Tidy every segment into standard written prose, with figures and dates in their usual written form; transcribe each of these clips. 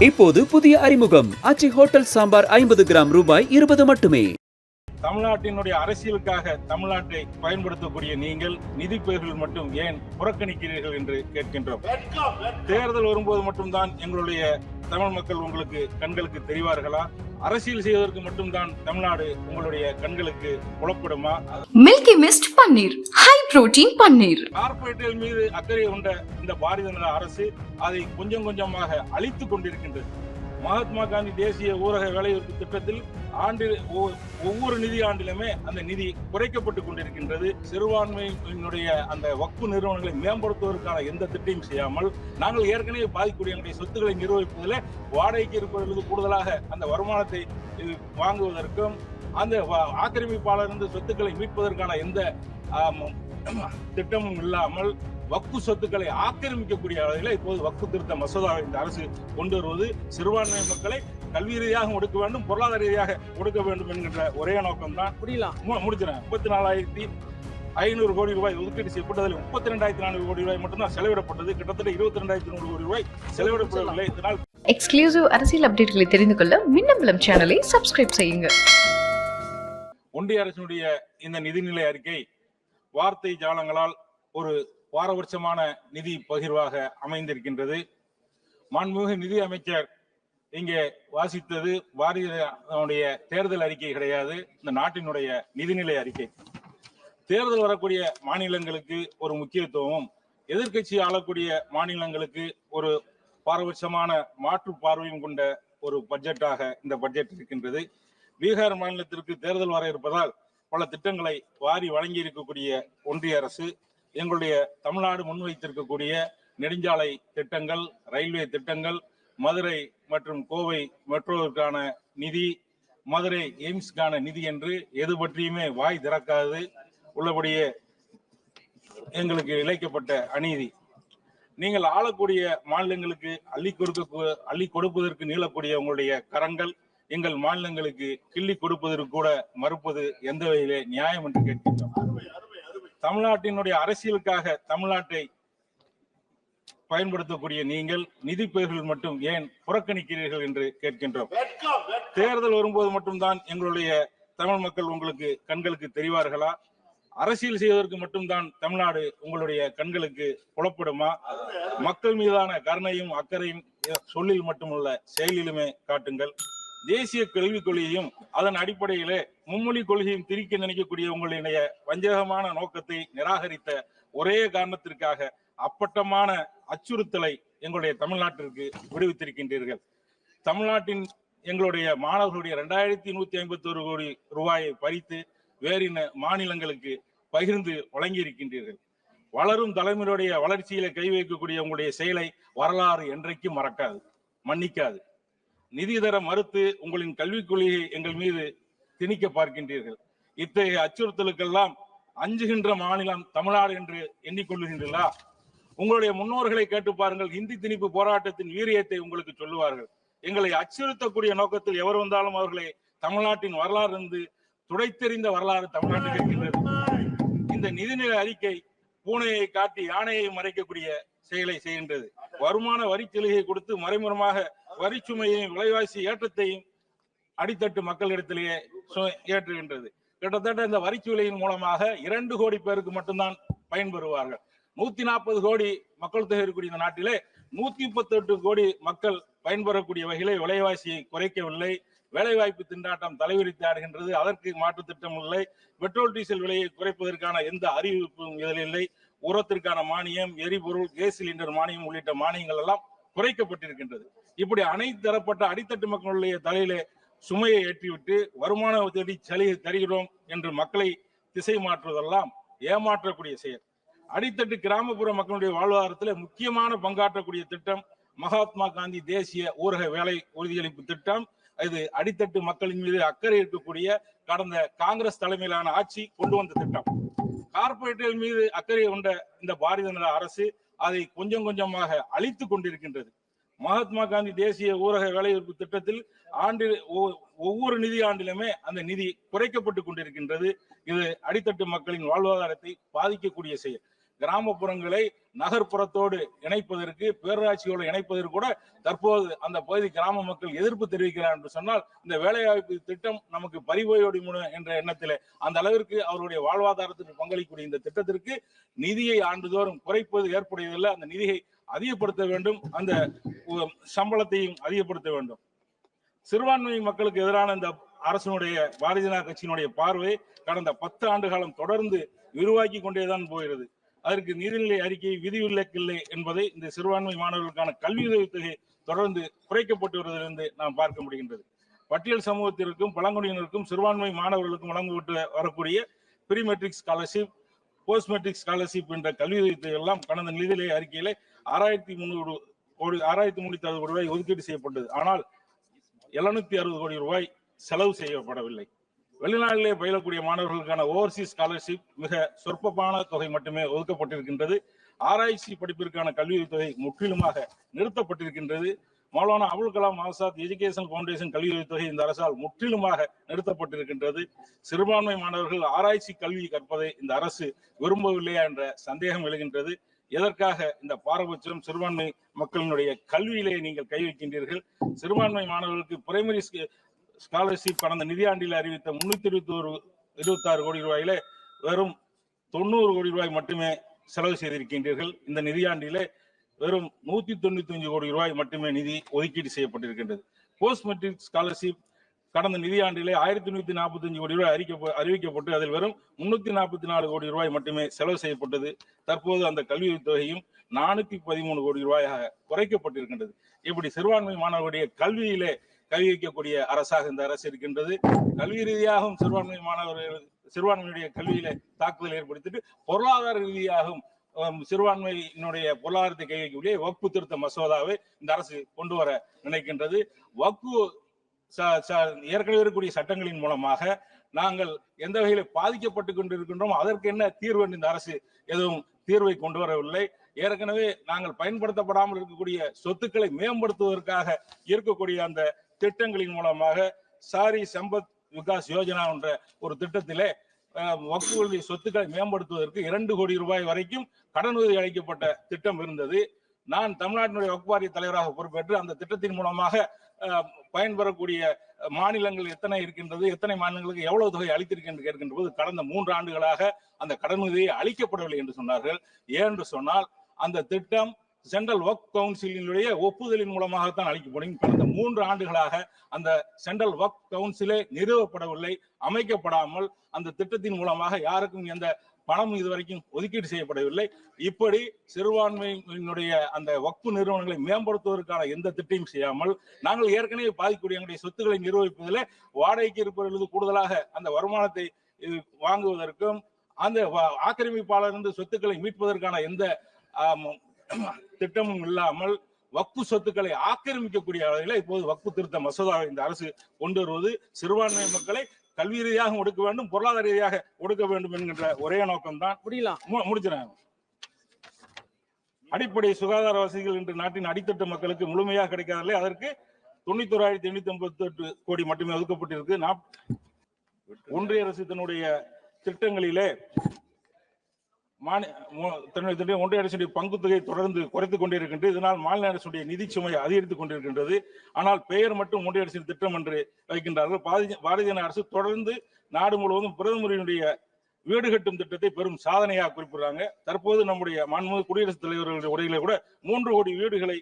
இப்போது புதிய அறிமுகம் ஆச்சி ஹோட்டல் சாம்பார் 50 கிராம் ரூபாய் 20 மட்டுமே. தமிழ்நாட்டினுடைய அரசியலுக்காக தமிழ்நாட்டை பயன்படுத்தக்கூடிய நீங்கள் நிதி பெயர்கள் மட்டும் ஏன் புறக்கணிக்கிறீர்கள் என்று கேட்கின்றோம். தேர்தல் வரும்போது மட்டும்தான் எங்களுடைய தமிழ் மக்கள் உங்களுக்கு கண்களுக்கு தெரிவார்களா? அரசியல் செய்வதற்கு மட்டும்தான் தமிழ்நாடு உங்களுடைய கண்களுக்கு புலப்படுமா? மில்கி மிஸ்ட் பன்னீர், ஹை புரோட்டீன் பன்னீர். கார்பரேட்டுகள் மீது அக்கறை கொண்ட இந்த பாரதிய ஜனதா அரசு அதை கொஞ்சம் கொஞ்சமாக அழித்துக் கொண்டிருக்கின்றது. மகாத்மா காந்தி தேசிய ஊரக வேலைவாய்ப்பு திட்டத்தில் ஒவ்வொரு நிதி ஆண்டிலுமே அந்த நிதி குறைக்கப்பட்டுக் கொண்டிருக்கின்றது. சிறுபான்மையினுடைய அந்த வக்ஃபு நிறுவனங்களை மேம்படுத்துவதற்கான எந்த திட்டமும் செய்யாமல் நாங்கள் ஏற்கனவே பாதிக்கக்கூடிய எங்களுடைய சொத்துக்களை நிர்வகிப்பதில் வாடகைக்கு இருப்பதற்கு கூடுதலாக அந்த வருமானத்தை வாங்குவதற்கும் அந்த ஆக்கிரமிப்பாளர் சொத்துக்களை மீட்பதற்கான எந்த திட்டமும் இல்லாமல் வக்ஃபு சொத்துக்களை ஆக்கிரமிக்கக்கூடிய அளவில் இப்போது வக்ஃபு திருத்த மசோதாவை இந்த அரசு கொண்டு வருவது சிறுபான்மை மக்களை கல்வி ரீதியாக ஒடுக்க வேண்டும், பொருளாதார ரீதியாக ஒடுக்க வேண்டும் என்கின்ற ஒரே நோக்கம் தான். முடிச்சிடறேன். 34,500 கோடி ரூபாய் ஒதுக்கீடு செய்யப்பட்டதில் 32,400 கோடி ரூபாய் மட்டும்தான் செலவிடப்பட்டது. கிட்டத்தட்ட 22,100 கோடி ரூபாய் செலவிடப்படவில்லை. இதனால் எக்ஸ்க்ளூசிவ் அரசியல் அப்டேட்களை தெரிந்து கொள்ள மின்னம்பலம் சேனலை சப்ஸ்கிரைப் செய்யுங்க. ஒன்றிய அரசினுடைய இந்த நிதிநிலை அறிக்கை வார்த்தை ஜாலங்களால் ஒரு பாரபட்சமான நிதி பகிர்வாக அமைந்திருக்கின்றது. மாண்புமிகு நிதி அமைச்சர் இங்கே வாசித்தது பாரதிய தேர்தல் அறிக்கை கிடையாது, இந்த நாட்டினுடைய நிதிநிலை அறிக்கை. தேர்தல் வரக்கூடிய மாநிலங்களுக்கு ஒரு முக்கியத்துவமும் எதிர்க்கட்சி ஆளக்கூடிய மாநிலங்களுக்கு ஒரு பாரபட்சமான மாற்று பார்வையும் கொண்ட ஒரு பட்ஜெட்டாக இந்த பட்ஜெட் இருக்கின்றது. பீகார் மாநிலத்திற்கு தேர்தல் வர இருப்பதால் பல திட்டங்களை வாரி வழங்கி இருக்கக்கூடிய ஒன்றிய அரசு எங்களுடைய தமிழ்நாடு முன்வைத்திருக்கக்கூடிய நெடுஞ்சாலை திட்டங்கள், ரயில்வே திட்டங்கள், மதுரை மற்றும் கோவை மெட்ரோவிற்கான நிதி, மதுரை எய்ம்ஸ்க்கான நிதி என்று எது பற்றியுமே வாய் திறக்காது உள்ளபடியே எங்களுக்கு இழைக்கப்பட்ட அநீதி. நீங்கள் ஆளக்கூடிய மாநிலங்களுக்கு அள்ளி கொடுப்பதற்கு நீளக்கூடிய உங்களுடைய கரங்கள் எங்கள் மாநிலங்களுக்கு கிள்ளி கொடுப்பதற்கு கூட மறுப்பது எந்த வகையிலே நியாயம் என்று கேட்கின்றோம். தமிழ்நாட்டினுடைய அரசியலுக்காக தமிழ்நாட்டை பயன்படுத்தக்கூடிய நீங்கள் நிதி பெயர்கள் மட்டும் ஏன் புறக்கணிக்கிறீர்கள் என்று கேட்கின்றோம். தேர்தல் வரும்போது மட்டும்தான் எங்களுடைய தமிழ் மக்கள் உங்களுக்கு கண்களுக்கு தெரிவார்களா? அரசியல் செய்வதற்கு மட்டும்தான் தமிழ்நாடு உங்களுடைய கண்களுக்கு புலப்படுமா? மக்கள் மீதான கருணையும் அக்கறையும் சொல்லில் மட்டுமல்ல செயலிலுமே காட்டுங்கள். தேசிய கல்விக் கொள்கையும் அதன் அடிப்படையிலே மும்மொழி கொள்கையும் திரிக்க நினைக்கக்கூடிய உங்களுடைய வஞ்சகமான நோக்கத்தை நிராகரித்த ஒரே காரணத்திற்காக அப்பட்டமான அச்சுறுத்தலை எங்களுடைய தமிழ்நாட்டிற்கு விடுவித்திருக்கின்றீர்கள். தமிழ்நாட்டின் எங்களுடைய மாணவர்களுடைய 2,151 கோடி ரூபாயை பறித்து வேறு மாநிலங்களுக்கு பகிர்ந்து வழங்கி இருக்கின்றீர்கள். வளரும் தலைமுறையுடைய வளர்ச்சியில கை வைக்கக்கூடிய உங்களுடைய செயலை வரலாறு என்றைக்கும் மறக்காது, மன்னிக்காது. நிதி தர மறுத்து உங்களின் கல்விக் கொள்கையை எங்கள் மீது திணிக்க பார்க்கின்றீர்கள். இத்தகைய அச்சுறுத்தலுக்கெல்லாம் அஞ்சுகின்ற மாநிலம் தமிழ்நாடு என்று எண்ணிக்கொள்ளுகின்றீர்களா? உங்களுடைய முன்னோர்களை கேட்டு பாருங்கள். ஹிந்தி திணிப்பு போராட்டத்தின் வீரியத்தை உங்களுக்கு சொல்லுவார்கள். எங்களை அச்சுறுத்தக்கூடிய நோக்கத்தில் எவர் வந்தாலும் அவர்களை தமிழ்நாட்டின் வரலாறு இருந்து துடைத்தெறிந்த வரலாறு தமிழ்நாட்டில் இருக்கின்றது. இந்த நிதிநிலை அறிக்கை பூனையை காட்டி யானையை மறைக்கக்கூடிய செயலை செய்கின்றது. வருமான வரி சலுகையை கொடுத்து மறைமுகமாக வரிச்சுமையையும் விலைவாசி ஏற்றத்தையும் அடித்தட்டு மக்களிடத்திலேயே ஏற்றுகின்றது. கிட்டத்தட்ட இந்த வரிச்சுமையின் மூலமாக 2 கோடி பேருக்கு மட்டும்தான் பயன்பெறுவார்கள். 140 கோடி மக்கள் தொகை இருக்கக்கூடிய இந்த நாட்டிலே 138 கோடி மக்கள் பயன்பெறக்கூடிய வகையிலே விலைவாசியை குறைக்கவில்லை. வேலைவாய்ப்பு திண்டாட்டம் தலைவிரித்து ஆடுகின்றது. அதற்கு மாற்று திட்டம் இல்லை. பெட்ரோல் டீசல் விலையை குறைப்பதற்கான எந்த அறிவிப்பும் இதில் இல்லை. உரத்திற்கான மானியம், எரிபொருள், கேஸ் சிலிண்டர் மானியம் உள்ளிட்ட மானியங்கள் எல்லாம் குறைக்கப்பட்டிருக்கின்றது. இப்படி அனைத்து தரப்பட்ட அடித்தட்டு மக்களுடைய தலையிலே சுமையை ஏற்றிவிட்டு வருமான தேடி சலுகை தருகிறோம் என்று மக்களை திசை மாற்றுவதெல்லாம் ஏமாற்றக்கூடிய செயல். அடித்தட்டு கிராமப்புற மக்களுடைய வாழ்வாதாரத்தில் முக்கியமான பங்காற்றக்கூடிய திட்டம் மகாத்மா காந்தி தேசிய ஊரக வேலை உறுதியளிப்பு திட்டம். இது அடித்தட்டு மக்களின் மீது அக்கறை இருக்கக்கூடிய கடந்த காங்கிரஸ் தலைமையிலான ஆட்சி கொண்டு வந்த திட்டம். கார்பரேட்டுகள் மீது அக்கறை கொண்ட இந்த பாரதிய ஜனதா அரசு அதை கொஞ்சம் கொஞ்சமாக அழித்துக் கொண்டிருக்கின்றது. மகாத்மா காந்தி தேசிய ஊரக வேலைவாய்ப்பு திட்டத்தில் ஒவ்வொரு நிதி ஆண்டிலுமே அந்த நிதி குறைக்கப்பட்டுக் கொண்டிருக்கின்றது. இது அடித்தட்டு மக்களின் வாழ்வாதாரத்தை பாதிக்கக்கூடிய செயல். கிராமப்புறங்களை நகர்ப்புறத்தோடு இணைப்பதற்கு, பேரூராட்சியோடு இணைப்பதற்கு கூட தற்போது அந்த பகுதி கிராம மக்கள் எதிர்ப்பு தெரிவிக்கிறார் என்று சொன்னால், இந்த வேலைவாய்ப்பு திட்டம் நமக்கு பறிபோயோடி என்ற எண்ணத்திலே அந்த அளவிற்கு அவருடைய வாழ்வாதாரத்துக்கு பங்களிக்கக்கூடிய இந்த திட்டத்திற்கு நிதியை ஆண்டுதோறும் குறைப்பது ஏற்புடையதில்லை. அந்த நிதியை அதிகப்படுத்த வேண்டும், அந்த சம்பளத்தையும் அதிகப்படுத்த வேண்டும். சிறுபான்மை மக்களுக்கு எதிரான இந்த அரசினுடைய பாரதிய ஜனதா கட்சியினுடைய பார்வை கடந்த 10 ஆண்டு காலம் தொடர்ந்து விரிவாக்கி கொண்டேதான் போகிறது. அதற்கு நிதிநிலை அறிக்கை விதிவிலக்கில்லை என்பதை இந்த சிறுபான்மை மாணவர்களுக்கான கல்வி உதவித்தொகை தொடர்ந்து குறைக்கப்பட்டு வருவதிலிருந்து நாம் பார்க்க முடிகின்றது. பட்டியல் சமூகத்திற்கும் பழங்குடியினருக்கும் சிறுபான்மை மாணவர்களுக்கும் வழங்கப்பட்டு வரக்கூடிய pre matric scholarship, post matric scholarship என்ற கல்வி உதவித்தொகை எல்லாம் கடந்த நிதிநிலை அறிக்கையில 6360 கோடி ரூபாய் ஒதுக்கீடு செய்யப்பட்டது. ஆனால் 760 கோடி ரூபாய் செலவு செய்யப்படவில்லை. வெளிநாட்டிலே பயிலக்கூடிய மாணவர்களுக்கான ஓவர்சீஸ் ஸ்காலர்ஷிப் மிக சொற்பமான தொகை மட்டுமே ஒதுக்கப்பட்டிருக்கின்றது. ஆராய்ச்சி படிப்பிற்கான கல்வி தொகை முற்றிலுமாக நிறுத்தப்பட்டிருக்கின்றது. மௌலானா அபுல் கலாம் ஆசாத் எஜுகேஷன் பவுண்டேஷன் கல்வி தொகை இந்த அரசால் முற்றிலுமாக நிறுத்தப்பட்டிருக்கின்றது. சிறுபான்மை மாணவர்கள் ஆராய்ச்சி கல்வி கற்பதை இந்த அரசு விரும்பவில்லையா என்ற சந்தேகம் எழுகின்றது. எதற்காக இந்த பாரபட்சம்? சிறுபான்மை மக்களினுடைய கல்வியிலே நீங்கள் கை வைக்கின்றீர்கள். சிறுபான்மை மாணவர்களுக்கு பிரைமரி ஸ்காலர்ஷிப் கடந்த நிதியாண்டில் அறிவித்த 326 கோடி ரூபாயில வெறும் 90 கோடி ரூபாய் மட்டுமே செலவு செய்திருக்கின்றீர்கள். இந்த நிதியாண்டிலே வெறும் 195 கோடி ரூபாய் மட்டுமே நிதி ஒதுக்கீடு செய்யப்பட்டிருக்கின்றது. போஸ்ட் மெட்ரிக் ஸ்காலர்ஷிப் கடந்த நிதியாண்டிலே 1145 கோடி ரூபாய் அறிவிக்கப்பட்டு அதில் வெறும் 344 கோடி ரூபாய் மட்டுமே செலவு செய்யப்பட்டது. தற்போது அந்த கல்வி தொகையும் 413 கோடி ரூபாயாக குறைக்கப்பட்டிருக்கின்றது. இப்படி சிறுபான்மை மாணவர்களுடைய கல்வியிலே கை வைக்கக்கூடிய அரசாக இந்த அரசு இருக்கின்றது. கல்வி ரீதியாகவும் சிறுபான்மையுடைய கல்வியில தாக்குதல் ஏற்படுத்திட்டு பொருளாதார ரீதியாகவும் சிறுபான்மையினுடைய பொருளாதாரத்தை கை வைக்கக்கூடிய வக்பு திருத்த மசோதாவை இந்த அரசு கொண்டு வர நினைக்கின்றது. வக்பு ஏற்கனவே இருக்கக்கூடிய சட்டங்களின் மூலமாக நாங்கள் எந்த வகையில பாதிக்கப்பட்டு கொண்டிருக்கின்றோம், அதற்கு என்ன தீர்வு என்று இந்த அரசு எதுவும் தீர்வை கொண்டு வரவில்லை. ஏற்கனவே நாங்கள் பயன்படுத்தப்படாமல் இருக்கக்கூடிய சொத்துக்களை மேம்படுத்துவதற்காக இருக்கக்கூடிய அந்த திட்டங்களின் மூலமாக சாரி சம்பத் விகாஸ் யோஜனா என்ற ஒரு திட்டத்திலே வக்ஃபுடைய சொத்துக்களை மேம்படுத்துவதற்கு 2 கோடி ரூபாய் வரைக்கும் கடன் உதவி அளிக்கப்பட்ட திட்டம் இருந்தது. நான் தமிழ்நாட்டினுடைய வக்ஃப் வாரிய தலைவராக பொறுப்பேற்று அந்த திட்டத்தின் மூலமாக பயன்பெறக்கூடிய மாநிலங்கள் எத்தனை இருக்கின்றது, எத்தனை மாநிலங்களுக்கு எவ்வளவு தொகை அளித்திருக்கின்ற கேட்கின்ற போது கடந்த 3 ஆண்டுகளாக அந்த கடன் உதவி அளிக்கப்படவில்லை என்று சொன்னார்கள். ஏனென்று சொன்னால் அந்த திட்டம் சென்ட்ரல் வக்ஃப் கவுன்சிலினுடைய ஒப்புதலின் மூலமாகத்தான் அளிக்கப்படும். கடந்த 3 ஆண்டுகளாக அந்த சென்ட்ரல் வக்ஃப் கவுன்சிலே நிறுவப்படவில்லை, அமைக்கப்படாமல் அந்த திட்டத்தின் மூலமாக யாருக்கும் எந்த பணம் இதுவரைக்கும் ஒதுக்கீடு செய்யப்படவில்லை. இப்படி சிறுபான்மையினுடைய அந்த வக்ஃபு நிறுவனங்களை மேம்படுத்துவதற்கான எந்த திட்டமும் செய்யாமல் நாங்கள் ஏற்கனவே பாதிக்கக்கூடிய எங்களுடைய சொத்துக்களை நிர்வகிப்பதில் வாடகைக்கு இருப்பவர்களுக்கு கூடுதலாக அந்த வருமானத்தை வாங்குவதற்கும் அந்த ஆக்கிரமிப்பாளர் சொத்துக்களை மீட்பதற்கான எந்த திட்டமும் இல்லாமல் வக்ஃபு சொத்துக்களை ஆக்கிரமிக்கக்கூடிய அளவில் இப்போது வக்ஃபு திருத்த மசோதாவை இந்த அரசு கொண்டு வருவது சிறுபான்மை மக்களை கல்வி ரீதியாக ஒடுக்க வேண்டும், பொருளாதார ரீதியாக ஒடுக்க வேண்டும் என்கின்ற ஒரே நோக்கம் தான். முடிச்சிடறாங்க. அடிப்படை சுகாதார வசதிகள் இன்று நாட்டின் அடித்தட்டு மக்களுக்கு முழுமையாக கிடைக்காதல்ல, அதற்கு 91,858 கோடி மட்டுமே ஒதுக்கப்பட்டிருக்கு. ஒன்றிய அரசு தன்னுடைய திட்டங்களிலே ஒன்றிய அரசுடைய பங்கு தொகை தொடர்ந்து குறைத்துக் கொண்டிருக்கின்றது. இதனால் மாநில அரசுடைய நிதி சுமை அதிகரித்துக் கொண்டிருக்கின்றது. ஆனால் பெயர் மட்டும் ஒன்றிய அரசின் திட்டம் என்று வைக்கின்றார்கள். பாரதிய ஜனதா அரசு தொடர்ந்து நாடு முழுவதும் பிரதமரினுடைய வீடு கட்டும் திட்டத்தை பெரும் சாதனையாக குறிப்பிடுறாங்க. தற்போது நம்முடைய மாண்புமிகு குடியரசுத் தலைவர்களுடைய உரையில கூட 3 கோடி வீடுகளை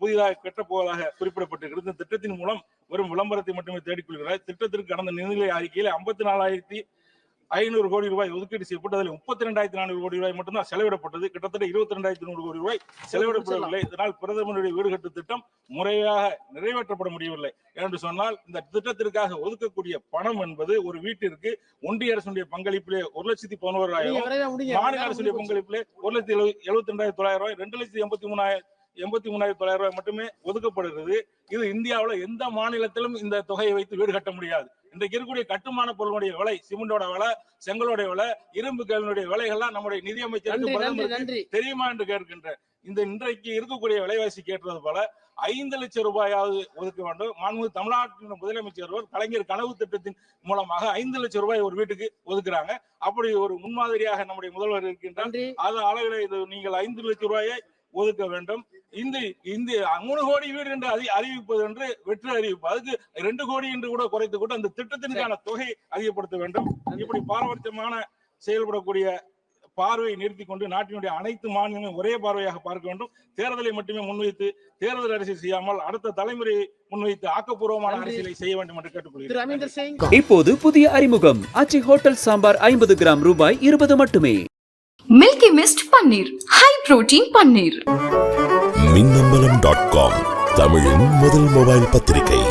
புதிதாக கட்டப்போவதாக குறிப்பிடப்பட்டிருக்கிறது. இந்த திட்டத்தின் மூலம் வெறும் விளம்பரத்தை மட்டுமே தேடிக்கொள்கிறார். திட்டத்திற்கு கடந்த நிதிநிலை அறிக்கையில் 54,500 கோடி ரூபாய் ஒதுக்கீடு செய்யப்பட்டு அதில் 32,400 கோடி ரூபாய் மட்டும்தான் செலவிடப்பட்டது. கிட்டத்தட்ட 22,100 கோடி ரூபாய் செலவிடப்படவில்லை. இதனால் பிரதமருடைய வீடு கட்டு திட்டம் முறையாக நிறைவேற்றப்பட முடியவில்லை. என்று சொன்னால் இந்த திட்டத்திற்காக ஒதுக்கக்கூடிய பணம் என்பது ஒரு வீட்டிற்கு ஒன்றிய அரசுடைய பங்களிப்பிலே 1,11,000, மாநில அரசுடைய பங்களிப்பிலே 1,72,900, 2,83,900 ரூபாய் மட்டுமே ஒதுக்கப்படுகிறது. இது இந்தியாவில் எந்த மாநிலத்திலும் இந்த தொகையை வைத்து வீடு கட்ட முடியாது. இன்றைக்கு இருக்கக்கூடிய கட்டுமான பொருளுடைய விலை, சிமெண்டோட விலை, செங்கலோட விலை, இரும்பு கல்லுடைய விலைகள்லாம் நம்முடைய நிதியமைச்சருக்கு தெரியுமா என்று கேட்கின்ற இந்த இன்றைக்கு இருக்கக்கூடிய விலைவாசி கேட்டது போல 5 லட்சம் ரூபாயாவது ஒதுக்க வேண்டும். மாண்புமிகு தமிழ்நாட்டின் முதலமைச்சர் கலைஞர் கனவு திட்டத்தின் மூலமாக 5 லட்சம் ரூபாய் ஒரு வீட்டுக்கு ஒதுக்குறாங்க. அப்படி ஒரு முன்மாதிரியாக நம்முடைய முதல்வர் இருக்கின்றார். அது அளவில் இது நீங்கள் 5 லட்சம் ரூபாயை ஒதுக்க வேண்டும். இந்த 3 கோடி வீடு என்று அறிவிப்பது என்று வெற்றி அறிவிப்பு, அதுக்கு 2 கோடி என்று கூட குறைத்து கூட அந்த திட்டத்திற்கான தொகை அதிகப்படுத்த வேண்டும். இப்படி பாரபட்சமான செயல்படக்கூடிய பார்வையை நிறுத்தி கொண்டு நாட்டினுடைய அனைத்து மாநிலங்களும் ஒரே பார்வையாக பார்க்க வேண்டும். தேர்தலை மட்டுமே முன்வைத்து தேர்தல் அரசியல் செய்யாமல் அடுத்த தலைமுறையை முன்வைத்து ஆக்கப்பூர்வமான அரசியலை செய்ய வேண்டும் என்று கேட்டுக்கொள்கிறேன். இப்போது புதிய அறிமுகம் ஆச்சி ஹோட்டல் சாம்பார் 50 கிராம் ரூபாய் 20 மட்டுமே. மில்கி மிஸ்ட் பன்னீர், ஹை புரோட்டீன் பன்னீர். மின்னம்பலம்.com தமிழின் முதல் மொபைல் பத்திரிகை.